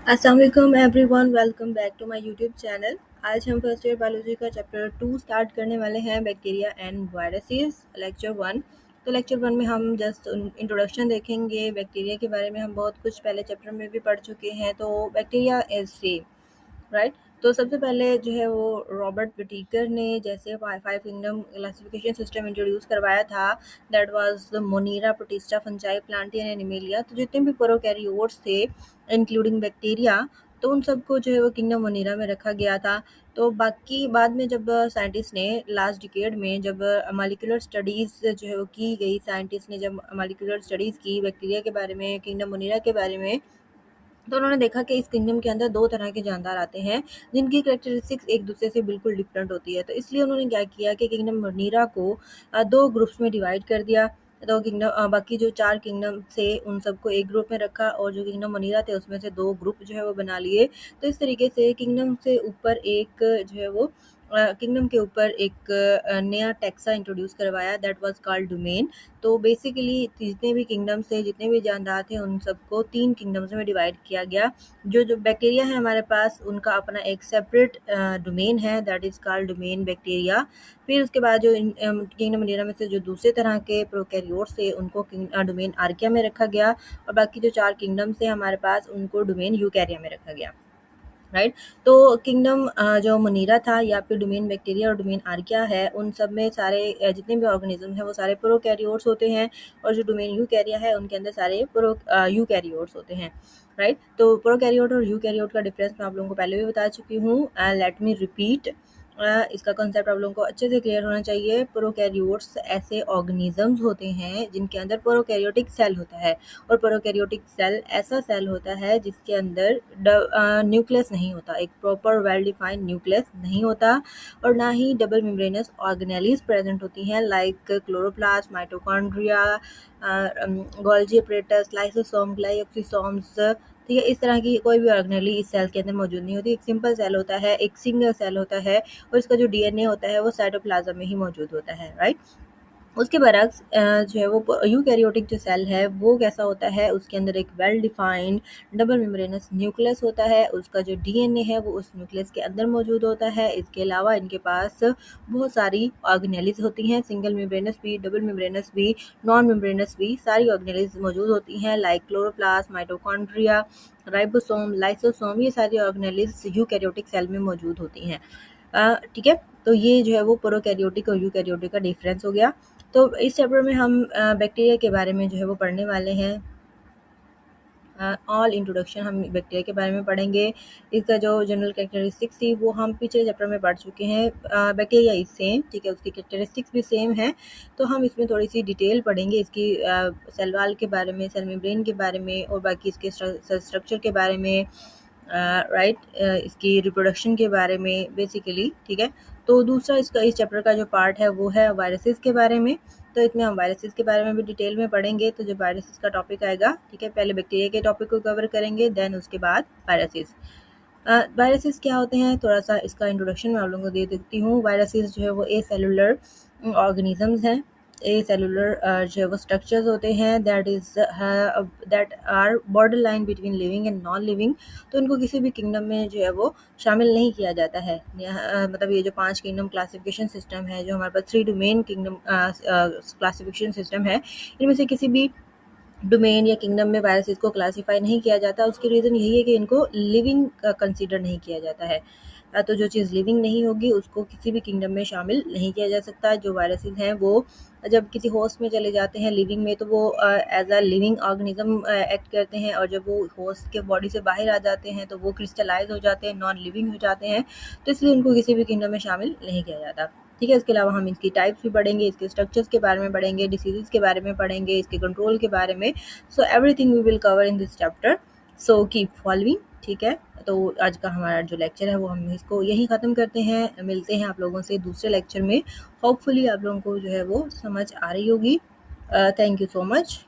अस्सलाम वालेकुम everyone, welcome back to my YouTube channel. आज हम फर्स्ट ईयर बायोलॉजी का चैप्टर 2 स्टार्ट करने वाले हैं, बैक्टीरिया एंड वायरसेस, लेक्चर 1। तो लेक्चर 1 में हम जस्ट इंट्रोडक्शन देखेंगे। बैक्टीरिया के बारे में हम बहुत कुछ पहले चैप्टर में भी पढ़ चुके हैं। तो बैक्टीरिया इज सेम, राइट। तो सबसे पहले जो है वो रॉबर्ट विटीकर ने जैसे five kingdom classification system introduce करवाया था, that was the Monera, Protista, Fungi, Plantae and Animalia. तो जितने भी प्रोकैरियोट्स थे इंक्लूडिंग बैक्टीरिया, तो उन सबको जो है वो किंगडम मोनीरा में रखा गया था। तो बाकी बाद में जब साइंटिस्ट ने लास्ट डिकेड में जब मॉलिक्यूलर स्टडीज़ जो है वो की गई, साइंटिस्ट ने जब मॉलिक्यूलर स्टडीज़ की बैक्टीरिया के बारे में, किंगडम मोनीरा के बारे में, तो उन्होंने देखा कि इस किंगडम के अंदर दो तरह के जानदार आते हैं जिनकी करेक्टरिस्टिक्स एक दूसरे से बिल्कुल डिफरेंट होती है। तो इसलिए उन्होंने क्या किया कि किंगडम मोनीरा को दो ग्रुप्स में डिवाइड कर दिया। तो किंगडम बाकी जो चार किंगडम थे उन सबको एक ग्रुप में रखा, और जो किंगडम मोनीरा थे उसमें से दो ग्रुप जो है वो बना लिए। तो इस तरीके से किंगडम से ऊपर एक जो है वो किंगडम के ऊपर एक नया टैक्सा इंट्रोड्यूस करवाया, दैट वाज कॉल्ड डोमेन। तो बेसिकली जितने भी किंगडम्स थे, जितने भी जानदार थे, उन सबको तीन किंगडम्स में डिवाइड किया गया। जो जो बैक्टीरिया है हमारे पास, उनका अपना एक सेपरेट डोमेन है, that is called domain bacteria. फिर उसके बाद जो किंगडम मोनेरा में से जो दूसरे तरह के प्रोकैरियोट्स थे उनको डोमेन आर्किया में रखा गया, और बाकी जो चार किंगडम्स थे हमारे पास उनको डोमेन यूकैरिया में रखा गया, राइट। तो किंगडम जो मोनीरा था या फिर डोमेन बैक्टीरिया और डोमेन आर्किया है, उन सब में सारे जितने भी ऑर्गेनिज्म हैं वो सारे प्रोकैरियोट्स होते हैं, और जो डोमेन यूकैरिया है उनके अंदर सारे यूकैरियोट्स होते हैं, राइट। तो प्रोकैरियोट और यूकैरियोट का डिफरेंस मैं आप लोगों को पहले भी बता चुकी हूँ। लेट मी रिपीट, इसका कंसेप्ट आप लोगों को अच्छे से क्लियर होना चाहिए। प्रोकैरियोट्स ऐसे ऑर्गेनिजम्स होते हैं जिनके अंदर प्रोकैरियोटिक सेल होता है, और प्रोकैरियोटिक सेल ऐसा सेल होता है जिसके अंदर न्यूक्लियस नहीं होता, एक प्रॉपर वेल डिफाइंड न्यूक्लियस नहीं होता, और ना ही डबल मेम्ब्रेनस ऑर्गेनेलीज प्रेजेंट होती हैं, like chloroplast, mitochondria, Golgi apparatus, lysosome, glyoxysomes. ठीक है, इस तरह की कोई भी ऑर्गेनेली इस सेल के अंदर मौजूद नहीं होती। एक सिंपल सेल होता है, एक सिंगल सेल होता है, और इसका जो डीएनए होता है वो साइटोप्लाज्म में ही मौजूद होता है, राइट। उसके बरक्स जो है वो यूकैरियोटिक जो सेल है वो कैसा होता है, उसके अंदर एक well defined double membranous nucleus होता है, उसका जो डीएनए है वो उस न्यूक्लियस के अंदर मौजूद होता है। इसके अलावा इनके पास बहुत सारी ऑर्गेनेलीज होती हैं, सिंगल मेम्ब्रेनस भी, डबल मेम्ब्रेनस भी, नॉन मेम्ब्रेनस भी, सारी ऑर्गेनेलीज मौजूद होती हैं, like chloroplast, mitochondria, ribosome, lysosome. ये सारी ऑर्गेनेलीज यूकैरियोटिक सेल में मौजूद होती हैं, ठीक है। तो ये जो है वो प्रोकैरियोटिक और यूकैरियोटिक का डिफरेंस हो गया। तो इस चैप्टर में हम बैक्टीरिया के बारे में जो है वो पढ़ने वाले हैं। ऑल इंट्रोडक्शन हम बैक्टीरिया के बारे में पढ़ेंगे। इसका जो जनरल कैरेक्टरिस्टिक्स थी वो हम पिछले चैप्टर में पढ़ चुके हैं। बैक्टीरिया इज सेम, ठीक है, उसकी कैरेक्टरिस्टिक्स भी सेम है। तो हम इसमें थोड़ी सी डिटेल पढ़ेंगे इसकी, सेल वाल के बारे में, सेल मेम्ब्रेन के बारे में, और बाकी इसके स्ट्रक्चर के बारे में, राइट, इसकी रिप्रोडक्शन के बारे में बेसिकली, ठीक है। तो दूसरा इसका इस चैप्टर का जो पार्ट है वो है वायरसेस के बारे में। तो इसमें हम वायरसेस के बारे में भी डिटेल में पढ़ेंगे। तो जब वायरसेस का टॉपिक आएगा, ठीक है, पहले बैक्टीरिया के टॉपिक को कवर करेंगे, देन उसके बाद वायरसेस। वायरसेस क्या होते हैं, थोड़ा सा इसका इंट्रोडक्शन मैं आप लोगों को दे देती हूँ। वायरसेस जो है वो ए सेलुलर ऑर्गेनिजम्स हैं। ए सेलुलर जो है वो स्ट्रक्चर्स होते हैं, that are border line between living and non living. तो इनको किसी भी किंगडम में जो है वो शामिल नहीं किया जाता है। मतलब ये जो 5 किंगडम क्लासिफिकेशन सिस्टम है, जो हमारे पास 3 डोमेन किंगडम क्लासिफिकेशन सिस्टम है, इनमें से किसी भी डोमेन या किंगडम में वायरसेस को क्लासीफाई नहीं किया जाता। उसकी रीज़न यही है कि इनको लिविंग कंसीडर नहीं किया जाता है। तो जो चीज़ लिविंग नहीं होगी उसको किसी भी किंगडम में शामिल नहीं किया जा सकता। जो वायरसेस हैं वो जब किसी होस्ट में चले जाते हैं लिविंग में, तो वो as a living organism act करते हैं, और जब वो होस्ट के बॉडी से बाहर आ जाते हैं तो वो क्रिस्टलाइज हो जाते हैं, नॉन लिविंग हो जाते हैं। तो इसलिए उनको किसी भी किंगडम में शामिल नहीं किया जाता, ठीक है। इसके अलावा हम इसकी टाइप्स भी पढ़ेंगे, इसके स्ट्रक्चर्स के बारे में पढ़ेंगे, डिसीजेस के बारे में पढ़ेंगे, इसके कंट्रोल के बारे में। So everything we will cover in this chapter, so keep following, ठीक है। तो आज का हमारा जो लेक्चर है वो हम इसको यहीं ख़त्म करते हैं। मिलते हैं आप लोगों से दूसरे लेक्चर में। होपफुली आप लोगों को जो है वो समझ आ रही होगी। Thank you so much.